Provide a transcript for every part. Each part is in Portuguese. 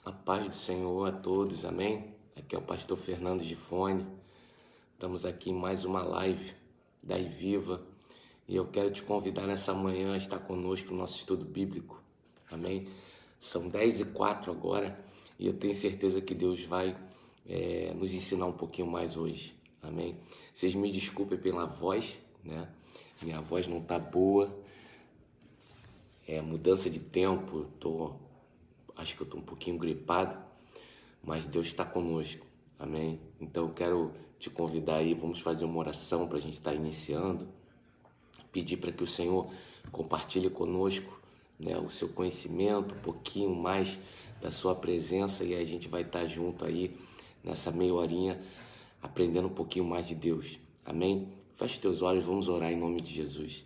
A paz do Senhor a todos, amém? Aqui é o pastor Fernando Gifone. Estamos aqui em mais uma live da Iviva e eu quero te convidar nessa manhã a estar conosco no nosso estudo bíblico, amém? São 10h04 agora e eu tenho certeza que Deus vai nos ensinar um pouquinho mais hoje, amém? Vocês me desculpem pela voz, né? Minha voz não tá boa, mudança de tempo, acho que eu estou um pouquinho gripado, mas Deus está conosco, amém? Então eu quero te convidar aí, vamos fazer uma oração para a gente estar iniciando, pedir para que o Senhor compartilhe conosco, né, o seu conhecimento, um pouquinho mais da sua presença, e aí a gente vai estar junto aí nessa meia horinha, aprendendo um pouquinho mais de Deus, amém? Feche teus olhos, vamos orar em nome de Jesus.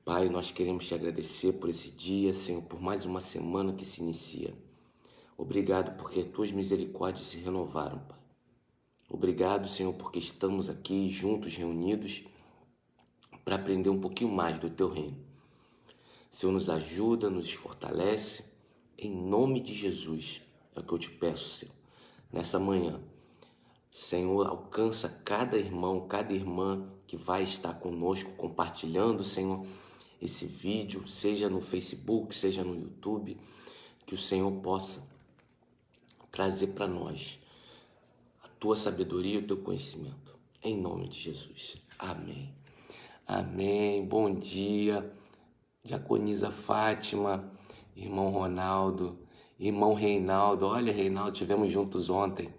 Pai, nós queremos te agradecer por esse dia, Senhor, por mais uma semana que se inicia. Obrigado porque tuas misericórdias se renovaram, Pai. Obrigado, Senhor, porque estamos aqui juntos, reunidos, para aprender um pouquinho mais do teu reino. Senhor, nos ajuda, nos fortalece, em nome de Jesus. É o que eu te peço, Senhor, nessa manhã. Senhor, alcança cada irmão, cada irmã que vai estar conosco, compartilhando, Senhor, esse vídeo, seja no Facebook, seja no YouTube, que o Senhor possa trazer para nós a tua sabedoria e o teu conhecimento. Em nome de Jesus. Amém. Amém. Bom dia, diaconisa Fátima, irmão Ronaldo, irmão Reinaldo. Olha, Reinaldo, tivemos juntos ontem.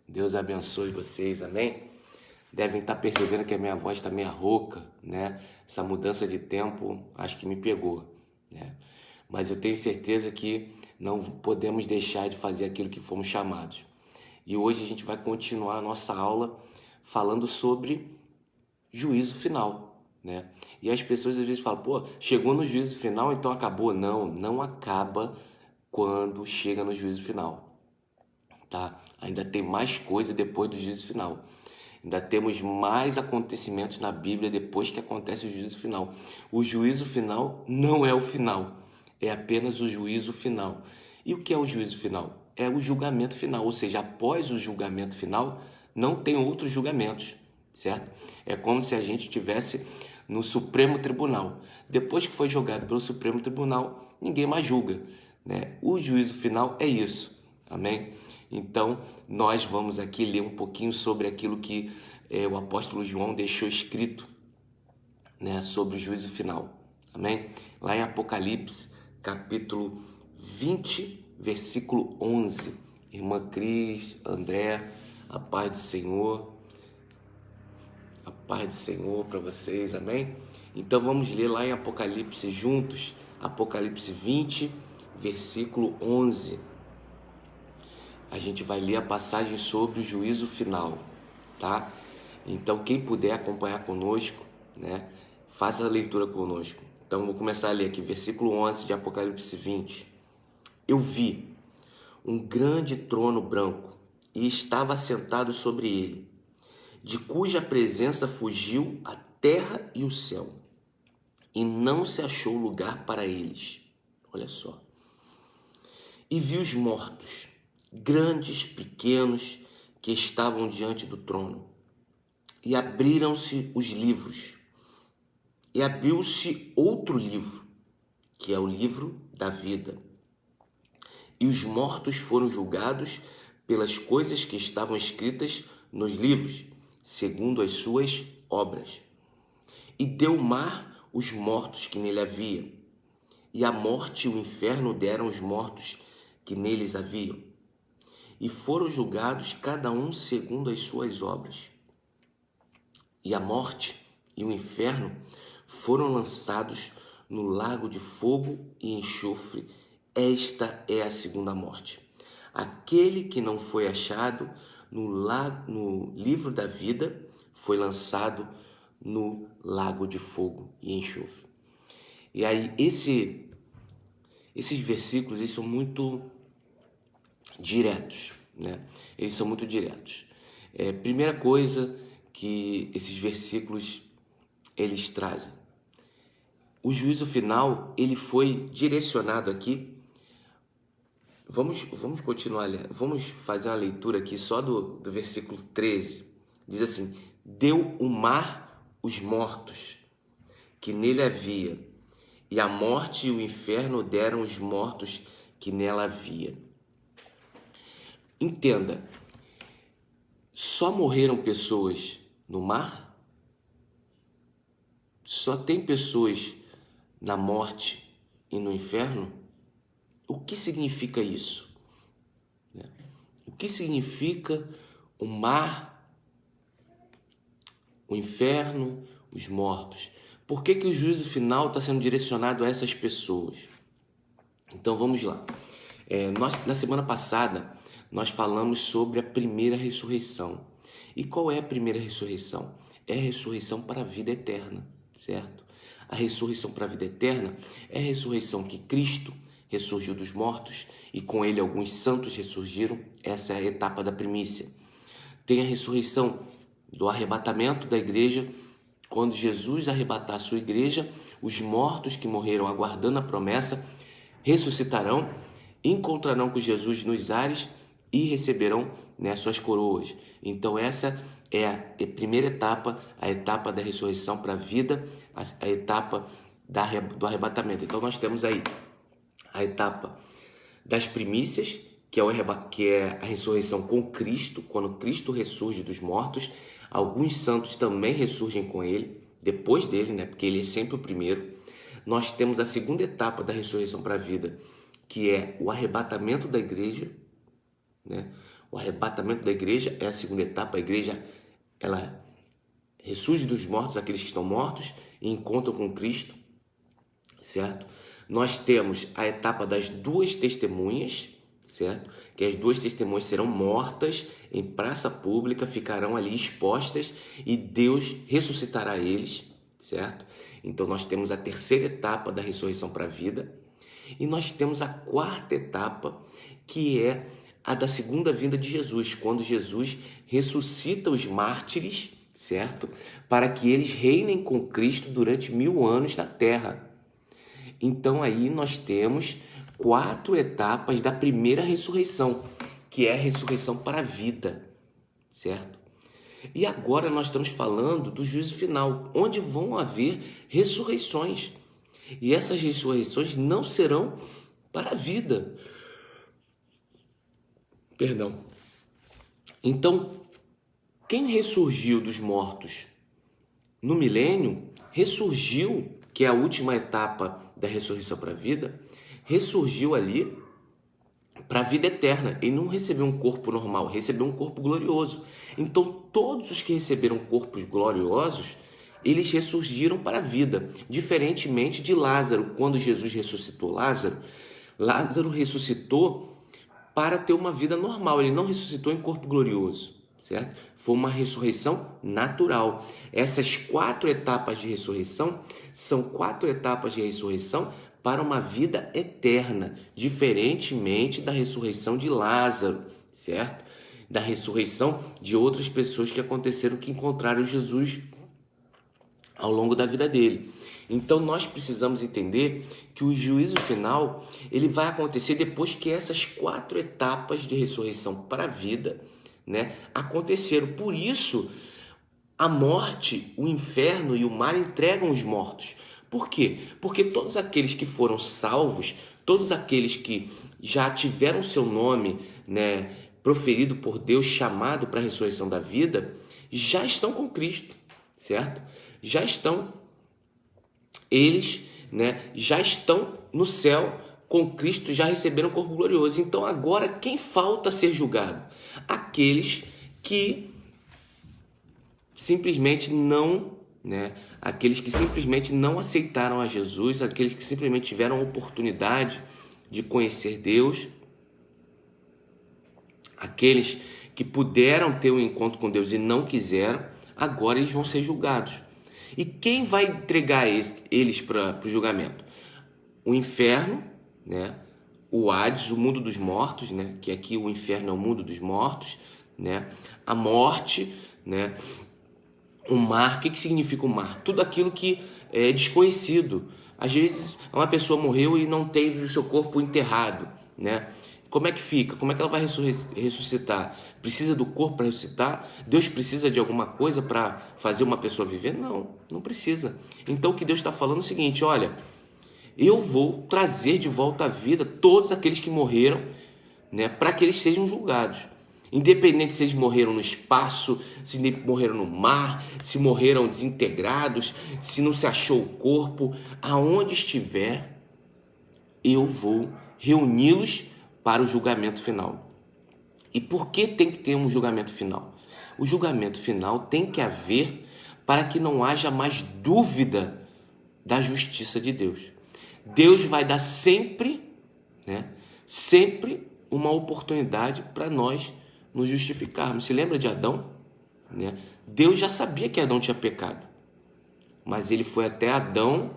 Deus abençoe vocês, amém? Devem estar percebendo que a minha voz está meio rouca, né? Essa mudança de tempo acho que me pegou, né? Mas eu tenho certeza que não podemos deixar de fazer aquilo que fomos chamados. E hoje a gente vai continuar a nossa aula falando sobre juízo final, né? E as pessoas às vezes falam, pô, chegou no juízo final, então acabou. Não, não acaba quando chega no juízo final, tá? Ainda tem mais coisa depois do juízo final. Ainda temos mais acontecimentos na Bíblia depois que acontece o juízo final. O juízo final não é o final, é apenas o juízo final. E o que é o juízo final? É o julgamento final, ou seja, após o julgamento final, não tem outros julgamentos, certo? É como se a gente estivesse no Supremo Tribunal. Depois que foi julgado pelo Supremo Tribunal, ninguém mais julga, né? O juízo final é isso, amém? Então, nós vamos aqui ler um pouquinho sobre aquilo que o apóstolo João deixou escrito, né, sobre o juízo final. Amém? Lá em Apocalipse, capítulo 20, versículo 11. Irmã Cris, André, a paz do Senhor. A paz do Senhor para vocês, amém? Então vamos ler lá em Apocalipse juntos, Apocalipse 20, versículo 11. A gente vai ler a passagem sobre o juízo final, tá? Então, quem puder acompanhar conosco, né, faça a leitura conosco. Então, vou começar a ler aqui, versículo 11 de Apocalipse 20. Eu vi um grande trono branco e estava sentado sobre ele, de cuja presença fugiu a terra e o céu, e não se achou lugar para eles. Olha só. E vi os mortos, grandes, pequenos, que estavam diante do trono. E abriram-se os livros. E abriu-se outro livro, que é o livro da vida. E os mortos foram julgados pelas coisas que estavam escritas nos livros, segundo as suas obras. E deu o mar os mortos que nele havia. E a morte e o inferno deram os mortos que neles haviam. E foram julgados cada um segundo as suas obras. E a morte e o inferno foram lançados no lago de fogo e enxofre. Esta é a segunda morte. Aquele que não foi achado no livro da vida foi lançado no lago de fogo e enxofre. E aí esses versículos eles são muito diretos, né? Eles são muito diretos. Primeira coisa que esses versículos eles trazem. O juízo final ele foi direcionado aqui Vamos continuar, vamos fazer uma leitura aqui só do versículo 13. Diz assim: deu o mar os mortos que nele havia, e a morte e o inferno deram os mortos que nela havia. Entenda, só morreram pessoas no mar? Só tem pessoas na morte e no inferno? O que significa isso? O que significa o mar, o inferno, os mortos? Por que o juízo final está sendo direcionado a essas pessoas? Então vamos lá. Na semana passada, nós falamos sobre a primeira ressurreição. E qual é a primeira ressurreição? É a ressurreição para a vida eterna, certo? A ressurreição para a vida eterna é a ressurreição que Cristo ressurgiu dos mortos e com ele alguns santos ressurgiram. Essa é a etapa da primícia. Tem a ressurreição do arrebatamento da igreja. Quando Jesus arrebatar a sua igreja, os mortos que morreram aguardando a promessa ressuscitarão, encontrarão com Jesus nos ares e receberão, né, suas coroas. Então essa é a primeira etapa, a etapa da ressurreição para a vida, a etapa do arrebatamento. Então nós temos aí a etapa das primícias, que é a ressurreição com Cristo, quando Cristo ressurge dos mortos. Alguns santos também ressurgem com ele, depois dele, né? Porque ele é sempre o primeiro. Nós temos a segunda etapa da ressurreição para a vida, que é o arrebatamento da igreja, né? O arrebatamento da igreja é a segunda etapa. A igreja, ela ressurge dos mortos, aqueles que estão mortos, e encontram com Cristo, certo? Nós temos a etapa das duas testemunhas, certo? Que as duas testemunhas serão mortas em praça pública, ficarão ali expostas e Deus ressuscitará eles, certo? Então nós temos a terceira etapa da ressurreição para a vida e nós temos a quarta etapa, que é a da segunda vinda de Jesus, quando Jesus ressuscita os mártires, certo? Para que eles reinem com Cristo durante 1000 anos na terra. Então aí nós temos 4 etapas da primeira ressurreição, que é a ressurreição para a vida, certo? E agora nós estamos falando do juízo final, onde vão haver ressurreições. E essas ressurreições não serão para a vida. Perdão. Então, quem ressurgiu dos mortos no milênio, ressurgiu, que é a última etapa da ressurreição para a vida, ressurgiu ali para a vida eterna. Ele não recebeu um corpo normal, recebeu um corpo glorioso. Então, todos os que receberam corpos gloriosos, eles ressurgiram para a vida. Diferentemente de Lázaro, quando Jesus ressuscitou Lázaro, Lázaro ressuscitou para ter uma vida normal. Ele não ressuscitou em corpo glorioso, certo? Foi uma ressurreição natural. Essas 4 etapas de ressurreição são 4 etapas de ressurreição para uma vida eterna, diferentemente da ressurreição de Lázaro, certo? Da ressurreição de outras pessoas que aconteceram, que encontraram Jesus ao longo da vida dele. Então nós precisamos entender que o juízo final, ele vai acontecer depois que essas 4 etapas de ressurreição para a vida, né, aconteceram. Por isso, a morte, o inferno e o mar entregam os mortos. Por quê? Porque todos aqueles que foram salvos, todos aqueles que já tiveram seu nome, né, proferido por Deus, chamado para a ressurreição da vida, já estão com Cristo, certo? Já estão, eles, né, já estão no céu com Cristo, já receberam o corpo glorioso. Então agora quem falta ser julgado? Aqueles que simplesmente não, né, aqueles que simplesmente não aceitaram a Jesus, aqueles que simplesmente tiveram a oportunidade de conhecer Deus, aqueles que puderam ter um encontro com Deus e não quiseram, agora eles vão ser julgados. E quem vai entregar eles para o julgamento? O inferno, né? O Hades, o mundo dos mortos, né? Que aqui o inferno é o mundo dos mortos, né? A morte, né? O mar. O que significa o mar? Tudo aquilo que é desconhecido. Às vezes uma pessoa morreu e não teve o seu corpo enterrado, né? Como é que fica? Como é que ela vai ressuscitar? Precisa do corpo para ressuscitar? Deus precisa de alguma coisa para fazer uma pessoa viver? Não, não precisa. Então o que Deus está falando é o seguinte: olha, eu vou trazer de volta à vida todos aqueles que morreram, né, para que eles sejam julgados. Independente se eles morreram no espaço, se morreram no mar, se morreram desintegrados, se não se achou o corpo, aonde estiver, eu vou reuni-los para o julgamento final. E por que tem que ter um julgamento final? O julgamento final tem que haver para que não haja mais dúvida da justiça de Deus. Deus vai dar sempre, né, sempre uma oportunidade para nós nos justificarmos. Se lembra de Adão? Né? Deus já sabia que Adão tinha pecado, mas ele foi até Adão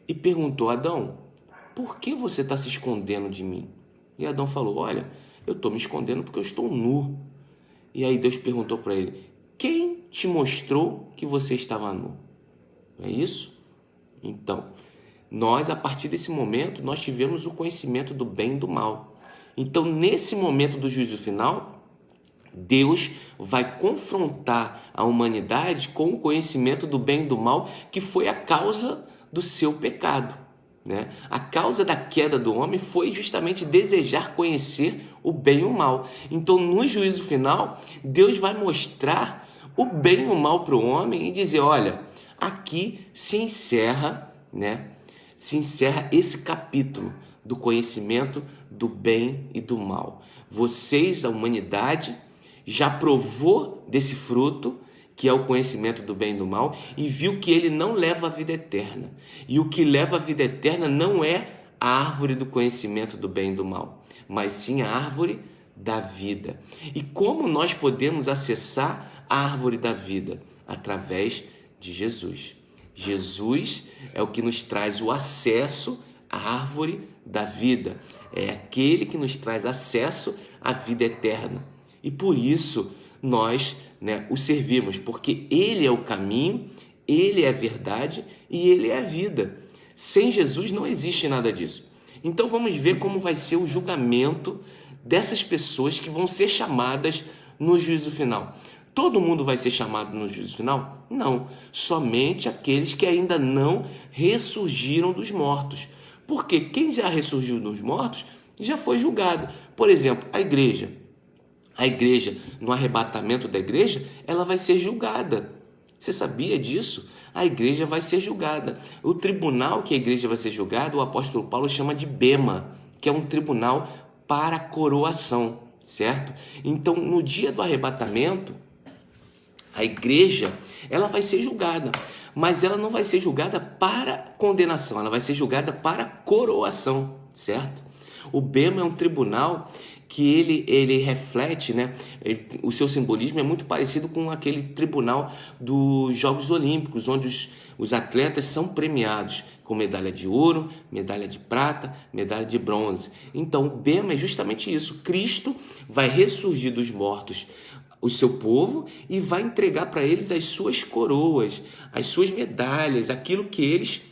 e perguntou: Adão, por que você está se escondendo de mim? E Adão falou: olha, eu estou me escondendo porque eu estou nu. E aí Deus perguntou para ele: quem te mostrou que você estava nu? É isso? Então, nós, a partir desse momento, nós tivemos o conhecimento do bem e do mal. Então, nesse momento do juízo final, Deus vai confrontar a humanidade com o conhecimento do bem e do mal, que foi a causa do seu pecado, né? A causa da queda do homem foi justamente desejar conhecer o bem e o mal. Então, no juízo final, Deus vai mostrar o bem e o mal para o homem e dizer: olha, aqui se encerra, né? Se encerra esse capítulo do conhecimento do bem e do mal. Vocês, a humanidade, já provou desse fruto, que é o conhecimento do bem e do mal, e viu que ele não leva à vida eterna. E o que leva à vida eterna não é a árvore do conhecimento do bem e do mal, mas sim a árvore da vida. E como nós podemos acessar a árvore da vida? Através de Jesus. Jesus é o que nos traz o acesso à árvore da vida. É aquele que nos traz acesso à vida eterna. E por isso nós, né, o servimos, porque Ele é o caminho, Ele é a verdade e Ele é a vida. Sem Jesus não existe nada disso. Então vamos ver como vai ser o julgamento dessas pessoas que vão ser chamadas no juízo final. Todo mundo vai ser chamado no juízo final? Não, somente aqueles que ainda não ressurgiram dos mortos. Porque quem já ressurgiu dos mortos já foi julgado. Por exemplo, a igreja, no arrebatamento da igreja, ela vai ser julgada. Você sabia disso? A igreja vai ser julgada. O tribunal que a igreja vai ser julgada, o apóstolo Paulo chama de bema, que é um tribunal para coroação, certo? Então, no dia do arrebatamento, a igreja, ela vai ser julgada, mas ela não vai ser julgada para condenação, ela vai ser julgada para coroação, certo? O bema é um tribunal que ele reflete, né? O seu simbolismo é muito parecido com aquele tribunal dos Jogos Olímpicos, onde os atletas são premiados com medalha de ouro, medalha de prata, medalha de bronze. Então, o bema é justamente isso. Cristo vai ressurgir dos mortos o seu povo e vai entregar para eles as suas coroas, as suas medalhas, aquilo que eles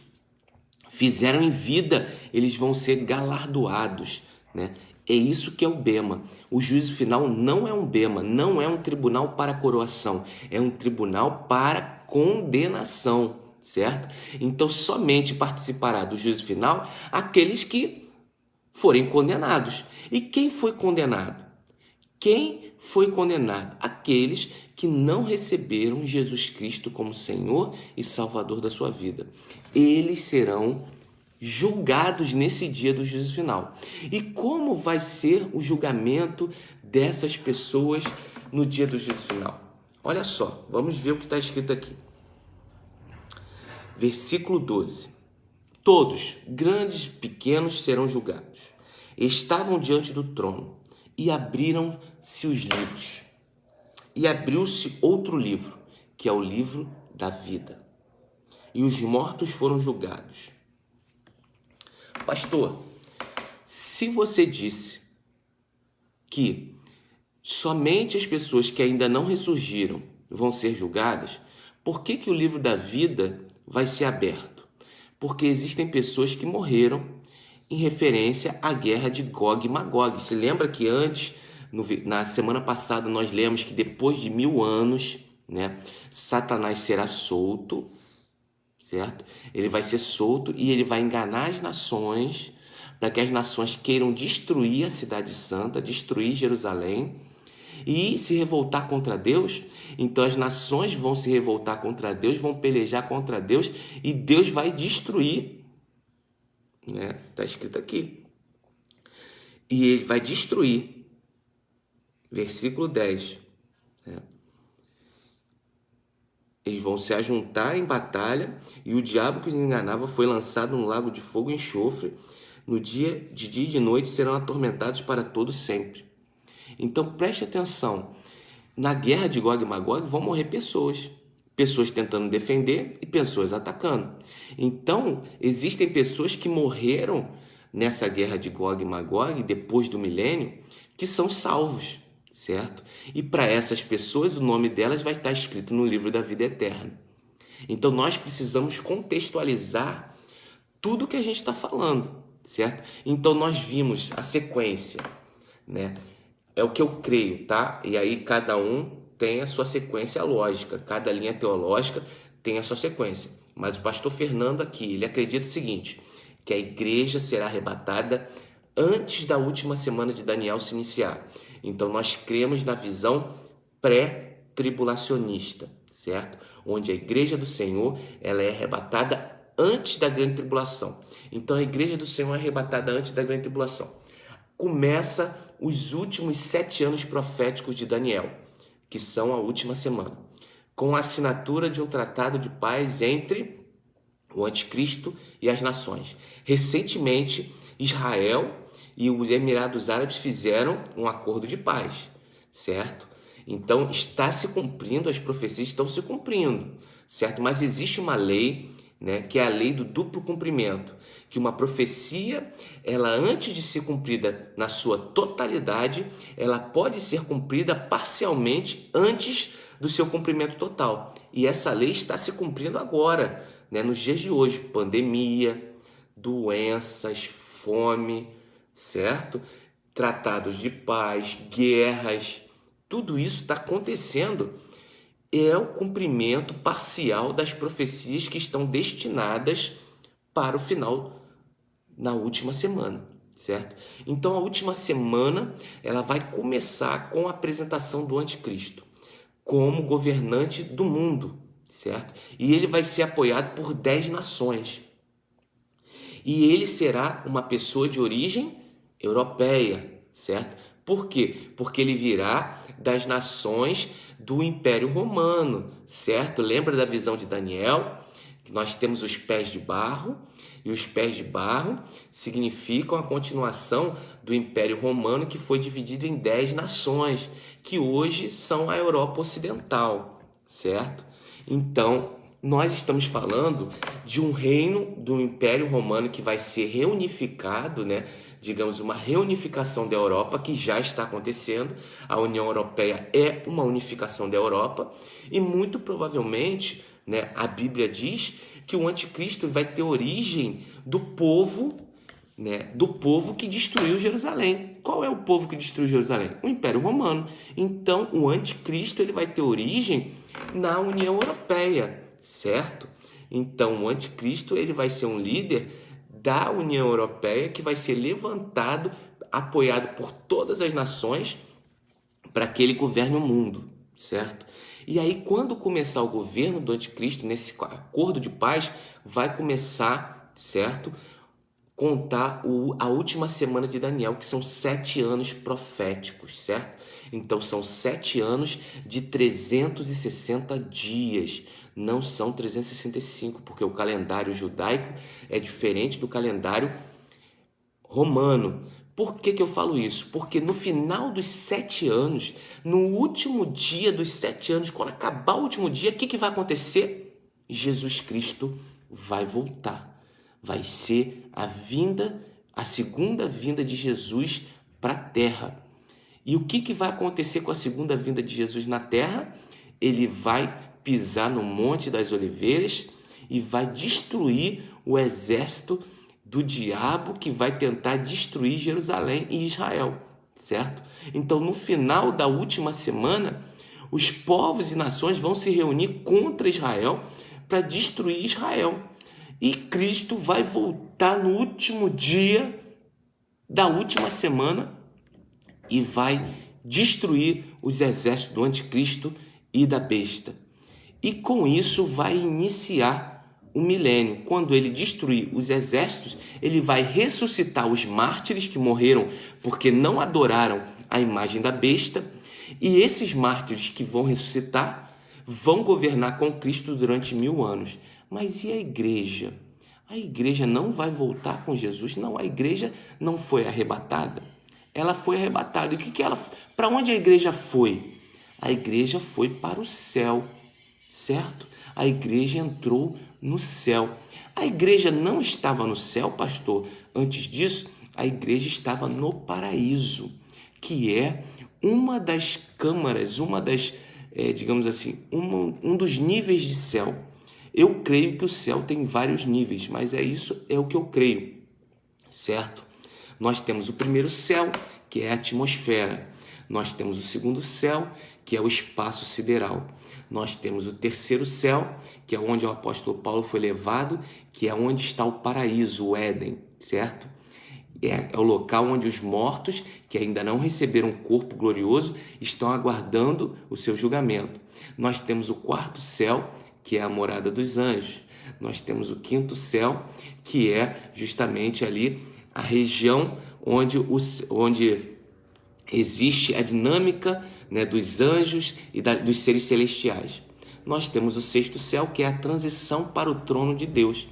fizeram em vida, eles vão ser galardoados, né? É isso que é o bema. O juízo final não é um bema, não é um tribunal para coroação, é um tribunal para condenação, certo? Então somente participará do juízo final aqueles que forem condenados. E quem foi condenado? Quem foi condenado? Aqueles que não receberam Jesus Cristo como Senhor e Salvador da sua vida. Eles serão julgados nesse dia do juízo final. E como vai ser o julgamento dessas pessoas no dia do juízo final? Olha só, vamos ver o que está escrito aqui. Versículo 12. Todos, grandes e pequenos, serão julgados. Estavam diante do trono e abriram-se os livros. E abriu-se outro livro, que é o livro da vida. E os mortos foram julgados. Pastor, se você disse que somente as pessoas que ainda não ressurgiram vão ser julgadas, por que o livro da vida vai ser aberto? Porque existem pessoas que morreram em referência à guerra de Gog e Magog. Se lembra que antes, na semana passada, nós lemos que depois de 1000 anos, né, Satanás será solto, certo? Ele vai ser solto e ele vai enganar as nações, para que as nações queiram destruir a cidade santa, destruir Jerusalém e se revoltar contra Deus. Então as nações vão se revoltar contra Deus, vão pelejar contra Deus e Deus vai destruir, né? Está escrito aqui. E ele vai destruir. Versículo 10. Né? Eles vão se ajuntar em batalha e o diabo que os enganava foi lançado num lago de fogo e enxofre. No dia e de noite serão atormentados para todo sempre. Então preste atenção. Na guerra de Gog e Magog vão morrer pessoas. Pessoas tentando defender e pessoas atacando. Então existem pessoas que morreram nessa guerra de Gog e Magog depois do milênio que são salvos. Certo? E para essas pessoas, o nome delas vai estar escrito no livro da vida eterna. Então nós precisamos contextualizar tudo que a gente está falando, certo? Então nós vimos a sequência, né? É o que eu creio, tá? E aí cada um tem a sua sequência lógica, cada linha teológica tem a sua sequência. Mas o pastor Fernando aqui, ele acredita o seguinte, que a igreja será arrebatada antes da última semana de Daniel se iniciar. Então nós cremos na visão pré-tribulacionista, certo? Onde a igreja do Senhor, ela é arrebatada antes da grande tribulação. Então a igreja do Senhor é arrebatada antes da grande tribulação. Começa os últimos 7 anos proféticos de Daniel, que são a última semana, com a assinatura de um tratado de paz entre o anticristo e as nações. Recentemente, Israel e os Emirados Árabes fizeram um acordo de paz, certo? Então está se cumprindo, as profecias estão se cumprindo, certo? Mas existe uma lei, né, que é a lei do duplo cumprimento, que uma profecia, ela antes de ser cumprida na sua totalidade, ela pode ser cumprida parcialmente antes do seu cumprimento total. E essa lei está se cumprindo agora, né, nos dias de hoje, pandemia, doenças, fome, certo? Tratados de paz, guerras, tudo isso está acontecendo. É o cumprimento parcial das profecias que estão destinadas para o final na última semana, certo? Então a última semana ela vai começar com a apresentação do anticristo como governante do mundo, certo? E ele vai ser apoiado por 10 nações. E ele será uma pessoa de origem europeia, certo? Por quê? Porque ele virá das nações do Império Romano, certo? Lembra da visão de Daniel? Que nós temos os pés de barro, e os pés de barro significam a continuação do Império Romano, que foi dividido em 10 nações, que hoje são a Europa Ocidental, certo? Então, nós estamos falando de um reino do Império Romano que vai ser reunificado, né? Digamos, uma reunificação da Europa que já está acontecendo. A União Europeia é uma unificação da Europa e muito provavelmente, né, a Bíblia diz que o anticristo vai ter origem do povo, né, do povo que destruiu Jerusalém. Qual é o povo que destruiu Jerusalém? O Império Romano. Então, o anticristo ele vai ter origem na União Europeia, certo? Então, o anticristo ele vai ser um líder da União Europeia que vai ser levantado, apoiado por todas as nações para que ele governe o mundo, certo? E aí, quando começar o governo do anticristo, nesse acordo de paz, vai começar, certo? Contar a última semana de Daniel, que são 7 anos proféticos, certo? Então, são 7 anos de 360 dias. Não são 365, porque o calendário judaico é diferente do calendário romano. Por que eu falo isso? Porque no final dos 7 anos, no último dia dos 7 anos, quando acabar o último dia, o que vai acontecer? Jesus Cristo vai voltar. Vai ser a segunda vinda de Jesus para a terra. E o que vai acontecer com a segunda vinda de Jesus na terra? Ele vai pisar no Monte das Oliveiras e vai destruir o exército do diabo que vai tentar destruir Jerusalém e Israel, certo? Então, no final da última semana, os povos e nações vão se reunir contra Israel para destruir Israel. E Cristo vai voltar no último dia da última semana e vai destruir os exércitos do anticristo e da besta. E com isso vai iniciar o milênio. Quando ele destruir os exércitos, ele vai ressuscitar os mártires que morreram porque não adoraram a imagem da besta. E esses mártires que vão ressuscitar vão governar com Cristo durante 1000 anos. Mas e a igreja? A igreja não vai voltar com Jesus? Não, a igreja não foi arrebatada. Ela foi arrebatada. E para onde a igreja foi? A igreja foi para o céu, certo? A igreja entrou no céu. A igreja não estava no céu, pastor. Antes disso, a igreja estava no paraíso, que é uma das câmaras, digamos assim, um dos níveis de céu. Eu creio que o céu tem vários níveis, mas é o que eu creio, certo? Nós temos o primeiro céu, que é a atmosfera. Nós temos o segundo céu, que é o espaço sideral. Nós temos o terceiro céu, que é onde o apóstolo Paulo foi levado, que é onde está o paraíso, o Éden, certo? É o local onde os mortos, que ainda não receberam um corpo glorioso, estão aguardando o seu julgamento. Nós temos o quarto céu, que é a morada dos anjos. Nós temos o quinto céu, que é justamente ali a região onde existe a dinâmica, né, dos anjos e dos seres celestiais. Nós temos o sexto céu, que é a transição para o trono de Deus.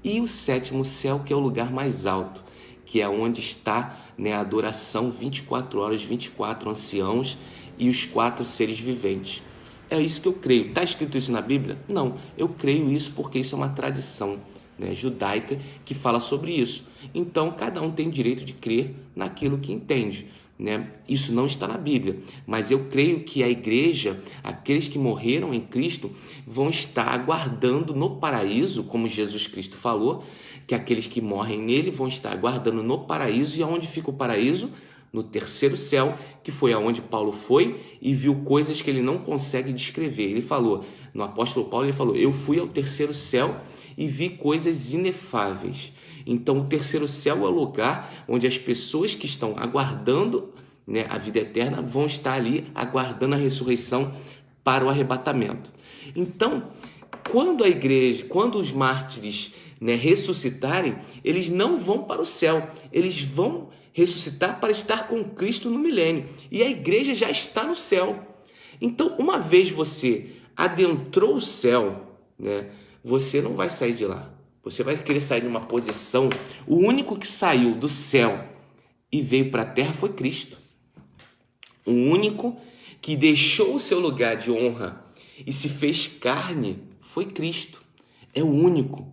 E o sétimo céu, que é o lugar mais alto, que é onde está, né, a adoração 24 horas, 24 anciãos e os 4 seres viventes. É isso que eu creio. Está escrito isso na Bíblia? Não, eu creio isso porque isso é uma tradição, né, judaica que fala sobre isso. Então, cada um tem direito de crer naquilo que entende, né? Isso não está na Bíblia, mas eu creio que a igreja, aqueles que morreram em Cristo, vão estar aguardando no paraíso, como Jesus Cristo falou, que aqueles que morrem nele vão estar aguardando no paraíso. E aonde fica o paraíso? No terceiro céu, que foi aonde Paulo foi e viu coisas que ele não consegue descrever. Ele falou, no apóstolo Paulo, ele falou: eu fui ao terceiro céu e vi coisas inefáveis. Então, o terceiro céu é o lugar onde as pessoas que estão aguardando, né, a vida eterna vão estar ali aguardando a ressurreição para o arrebatamento. Então, quando os mártires, né, ressuscitarem, eles não vão para o céu, eles vão ressuscitar para estar com Cristo no milênio. E a igreja já está no céu. Então, uma vez você adentrou o céu, né, você não vai sair de lá. Você vai querer sair de uma posição. O único que saiu do céu e veio para a terra foi Cristo. O único que deixou o seu lugar de honra e se fez carne foi Cristo. É o único.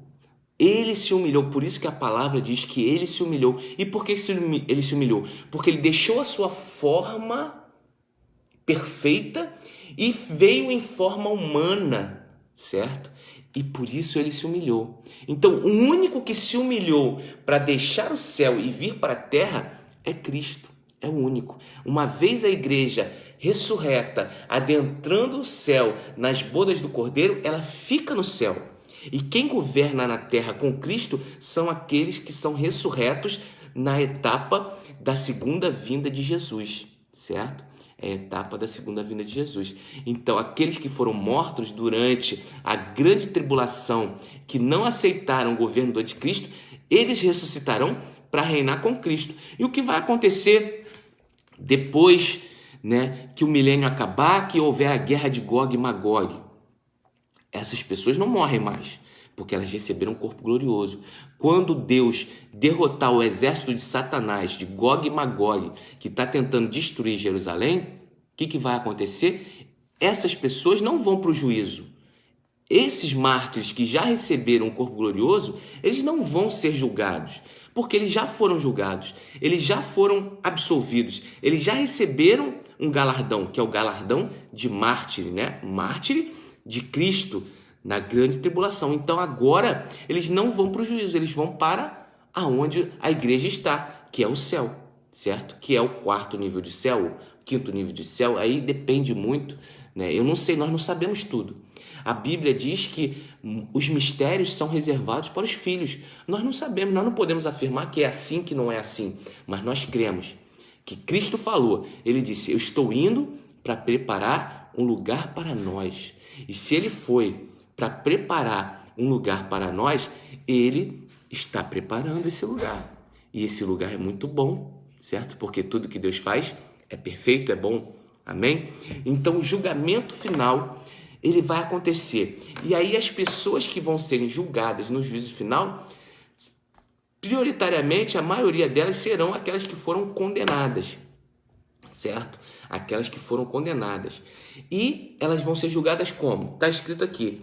Ele se humilhou, por isso que a palavra diz que ele se humilhou. E por que ele se humilhou? Porque ele deixou a sua forma perfeita e veio em forma humana, certo? E por isso ele se humilhou. Então, o único que se humilhou para deixar o céu e vir para a terra é Cristo. É o único. Uma vez a igreja ressurreta, adentrando o céu nas bodas do Cordeiro, ela fica no céu. E quem governa na terra com Cristo são aqueles que são ressurretos na etapa da segunda vinda de Jesus, certo? É a etapa da segunda vinda de Jesus. Então, aqueles que foram mortos durante a grande tribulação, que não aceitaram o governo do anticristo, eles ressuscitarão para reinar com Cristo. E o que vai acontecer depois, né, que o milênio acabar, que houver a guerra de Gog e Magog? Essas pessoas não morrem mais, porque elas receberam um corpo glorioso. Quando Deus derrotar o exército de Satanás, de Gog e Magog, que está tentando destruir Jerusalém, o que vai acontecer? Essas pessoas não vão para o juízo. Esses mártires que já receberam um corpo glorioso, eles não vão ser julgados, porque eles já foram julgados, eles já foram absolvidos, eles já receberam um galardão, que é o galardão de mártir, né? Mártir de Cristo na grande tribulação. Então agora eles não vão para o juízo, eles vão para aonde a igreja está, que é o céu, certo? Que é o quarto nível de céu, o quinto nível de céu, aí depende muito, né? Eu não sei, nós não sabemos tudo. A Bíblia diz que os mistérios são reservados para os filhos. Nós não sabemos, nós não podemos afirmar que é assim, que não é assim, mas nós cremos que Cristo falou. Ele disse: eu estou indo para preparar um lugar para nós. E se ele foi para preparar um lugar para nós, ele está preparando esse lugar. E esse lugar é muito bom, certo? Porque tudo que Deus faz é perfeito, é bom. Amém? Então, o julgamento final, ele vai acontecer. E aí as pessoas que vão serem julgadas no juízo final, prioritariamente, a maioria delas serão aquelas que foram condenadas, certo? Aquelas que foram condenadas. E elas vão ser julgadas como? Está escrito aqui: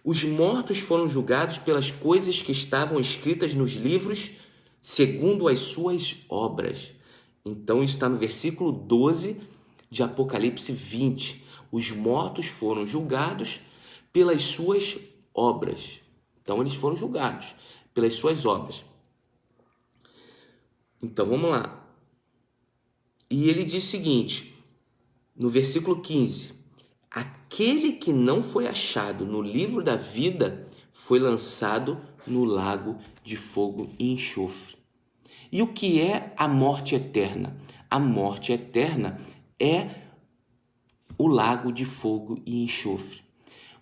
os mortos foram julgados pelas coisas que estavam escritas nos livros, segundo as suas obras. Então, isso está no versículo 12 de Apocalipse 20. Os mortos foram julgados pelas suas obras. Então, eles foram julgados pelas suas obras. Então, vamos lá. E ele diz o seguinte, no versículo 15: aquele que não foi achado no livro da vida foi lançado no lago de fogo e enxofre. E o que é a morte eterna? A morte eterna é o lago de fogo e enxofre.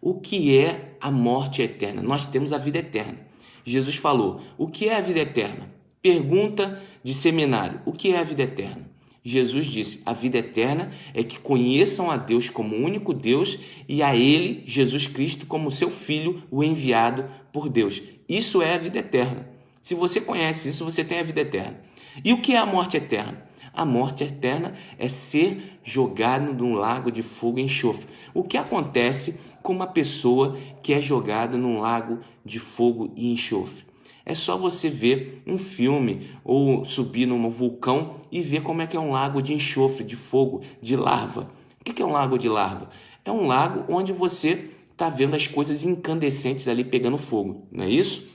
O que é a morte eterna? Nós temos a vida eterna. Jesus falou: o que é a vida eterna? Pergunta de seminário: o que é a vida eterna? Jesus disse: a vida eterna é que conheçam a Deus como o único Deus e a Ele, Jesus Cristo, como seu Filho, o enviado por Deus. Isso é a vida eterna. Se você conhece isso, você tem a vida eterna. E o que é a morte eterna? A morte eterna é ser jogado num lago de fogo e enxofre. O que acontece com uma pessoa que é jogada num lago de fogo e enxofre? É só você ver um filme ou subir num vulcão e ver como é que é um lago de enxofre, de fogo, de lava. O que é um lago de lava? É um lago onde você está vendo as coisas incandescentes ali pegando fogo, não é isso?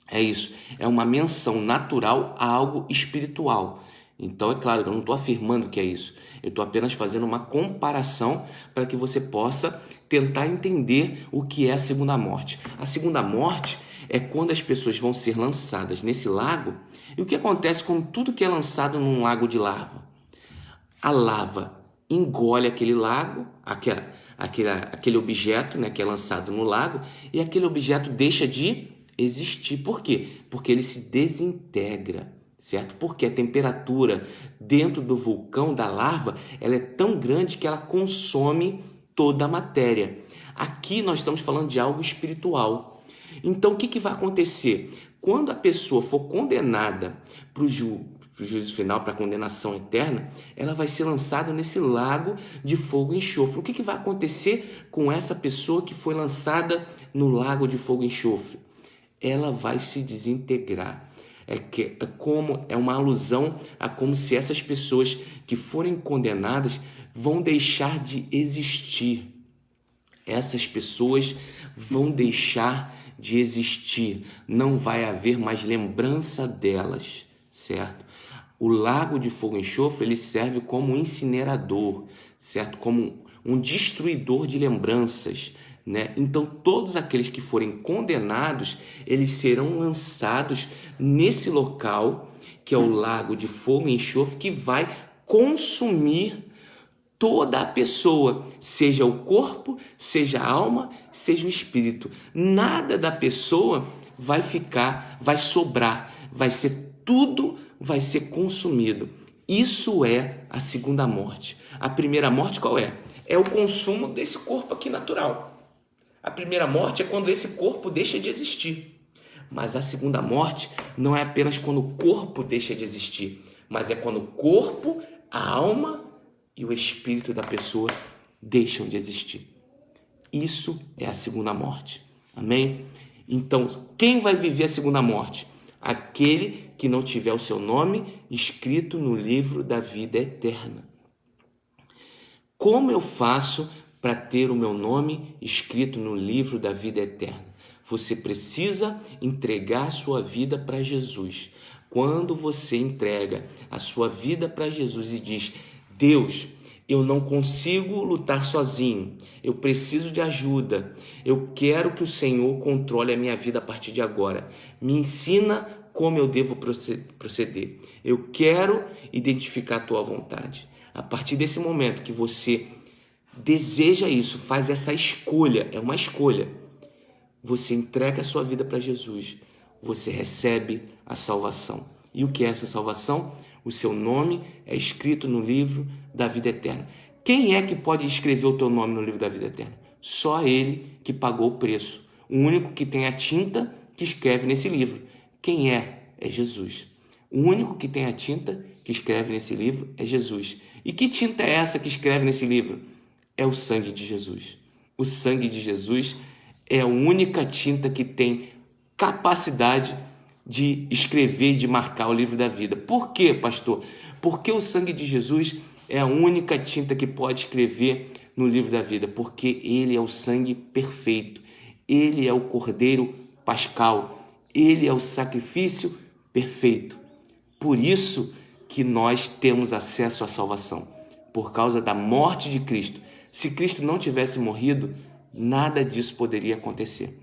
É isso. É uma menção natural a algo espiritual. Então, é claro, eu não estou afirmando que é isso. Eu estou apenas fazendo uma comparação para que você possa tentar entender o que é a segunda morte. A segunda morte é quando as pessoas vão ser lançadas nesse lago. E o que acontece com tudo que é lançado num lago de lava? A lava engole aquele lago, aquele objeto, né, que é lançado no lago, e aquele objeto deixa de existir. Por quê? Porque ele se desintegra, certo? Porque a temperatura dentro do vulcão, da lava, ela é tão grande que ela consome toda a matéria. Aqui nós estamos falando de algo espiritual. Então, o que vai acontecer? Quando a pessoa for condenada para o juízo final, para a condenação eterna, ela vai ser lançada nesse lago de fogo e enxofre. O que vai acontecer com essa pessoa que foi lançada no lago de fogo e enxofre? Ela vai se desintegrar. É uma alusão a como se essas pessoas que forem condenadas vão deixar de existir. Essas pessoas vão deixar de existir. Não vai haver mais lembrança delas, certo? O lago de fogo e enxofre, ele serve como um incinerador, certo? Como um destruidor de lembranças, né? Então, todos aqueles que forem condenados, eles serão lançados nesse local, que é o lago de fogo e enxofre, que vai consumir toda a pessoa, seja o corpo, seja a alma, seja o espírito. Nada da pessoa vai ficar, vai sobrar, tudo vai ser consumido. Isso é a segunda morte. A primeira morte qual é? É o consumo desse corpo aqui natural. A primeira morte é quando esse corpo deixa de existir. Mas a segunda morte não é apenas quando o corpo deixa de existir, mas é quando o corpo, a alma e o espírito da pessoa deixam de existir. Isso é a segunda morte. Amém? Então, quem vai viver a segunda morte? Aquele que não tiver o seu nome escrito no livro da vida eterna. Como eu faço para ter o meu nome escrito no livro da vida eterna? Você precisa entregar a sua vida para Jesus. Quando você entrega a sua vida para Jesus e diz: Deus, eu não consigo lutar sozinho, eu preciso de ajuda, eu quero que o Senhor controle a minha vida a partir de agora, me ensina como eu devo proceder, eu quero identificar a tua vontade. A partir desse momento que você deseja isso, faz essa escolha, é uma escolha, você entrega a sua vida para Jesus, você recebe a salvação. E o que é essa salvação? O seu nome é escrito no livro da vida eterna. Quem é que pode escrever o teu nome no livro da vida eterna? Só Ele que pagou o preço. O único que tem a tinta que escreve nesse livro. Quem é? É Jesus. O único que tem a tinta que escreve nesse livro é Jesus. E que tinta é essa que escreve nesse livro? É o sangue de Jesus. O sangue de Jesus é a única tinta que tem capacidade de escrever e de marcar o livro da vida. Por quê, pastor? Porque o sangue de Jesus é a única tinta que pode escrever no livro da vida, porque ele é o sangue perfeito, ele é o cordeiro pascal, ele é o sacrifício perfeito. Por isso que nós temos acesso à salvação, por causa da morte de Cristo. Se Cristo não tivesse morrido, nada disso poderia acontecer.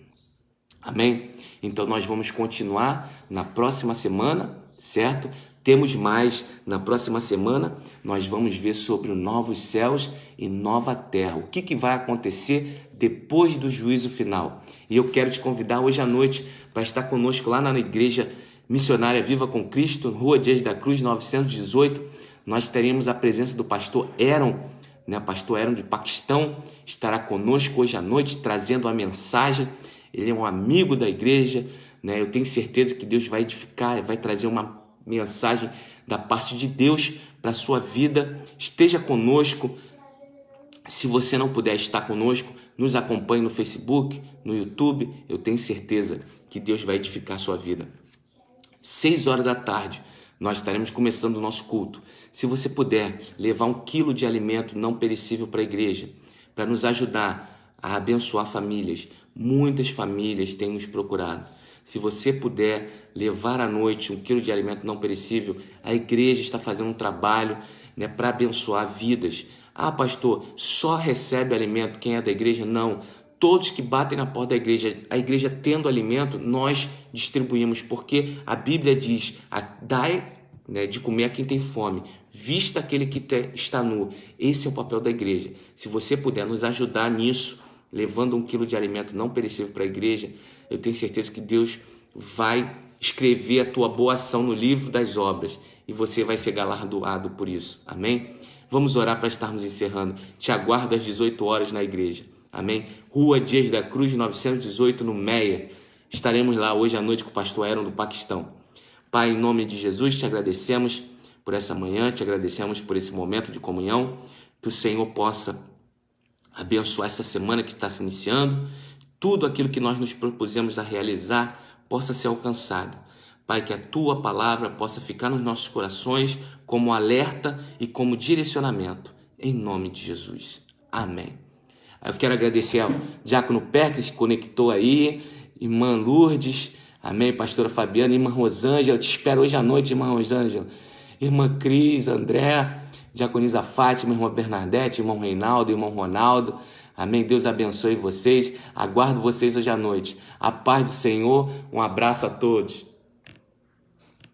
Amém? Então nós vamos continuar na próxima semana, certo? Temos mais na próxima semana, nós vamos ver sobre os novos céus e nova terra. O que vai acontecer depois do juízo final. E eu quero te convidar hoje à noite para estar conosco lá na Igreja Missionária Viva com Cristo, Rua Dias da Cruz, 918. Nós teremos a presença do pastor Aaron, Pastor Aaron de Paquistão, estará conosco hoje à noite, trazendo a mensagem. Ele é um amigo da igreja, Eu tenho certeza que Deus vai edificar, vai trazer uma mensagem da parte de Deus para a sua vida. Esteja conosco. Se você não puder estar conosco, nos acompanhe no Facebook, no YouTube. Eu tenho certeza que Deus vai edificar a sua vida. 6h nós estaremos começando o nosso culto. Se você puder levar 1 quilo de alimento não perecível para a igreja, para nos ajudar a abençoar famílias. Muitas famílias têm nos procurado. Se você puder levar à noite 1 quilo de alimento não perecível, a igreja está fazendo um trabalho para abençoar vidas. Ah, pastor, só recebe alimento quem é da igreja? Não. Todos que batem na porta da igreja, a igreja tendo alimento, nós distribuímos, porque a Bíblia diz: dai de comer a quem tem fome, vista aquele que está nu. Esse é o papel da igreja. Se você puder nos ajudar nisso, levando 1 quilo de alimento não perecível para a igreja, eu tenho certeza que Deus vai escrever a tua boa ação no livro das obras e você vai ser galardoado por isso. Amém? Vamos orar para estarmos encerrando. Te aguardo às 18h na igreja. Amém? Rua Dias da Cruz, 918, no Meia. Estaremos lá hoje à noite com o pastor Aaron do Paquistão. Pai, em nome de Jesus, te agradecemos por essa manhã, te agradecemos por esse momento de comunhão, que o Senhor possa abençoar essa semana que está se iniciando, tudo aquilo que nós nos propusemos a realizar possa ser alcançado. Pai, que a tua palavra possa ficar nos nossos corações como alerta e como direcionamento, em nome de Jesus. Amém. Eu quero agradecer ao Diácono Perkins que conectou aí, irmã Lourdes, amém, pastora Fabiana, irmã Rosângela, te espero hoje à noite, irmã Rosângela, irmã Cris, André, diaconisa Fátima, irmã Bernadette, irmão Reinaldo, irmão Ronaldo, amém, Deus abençoe vocês, aguardo vocês hoje à noite, a paz do Senhor, um abraço a todos.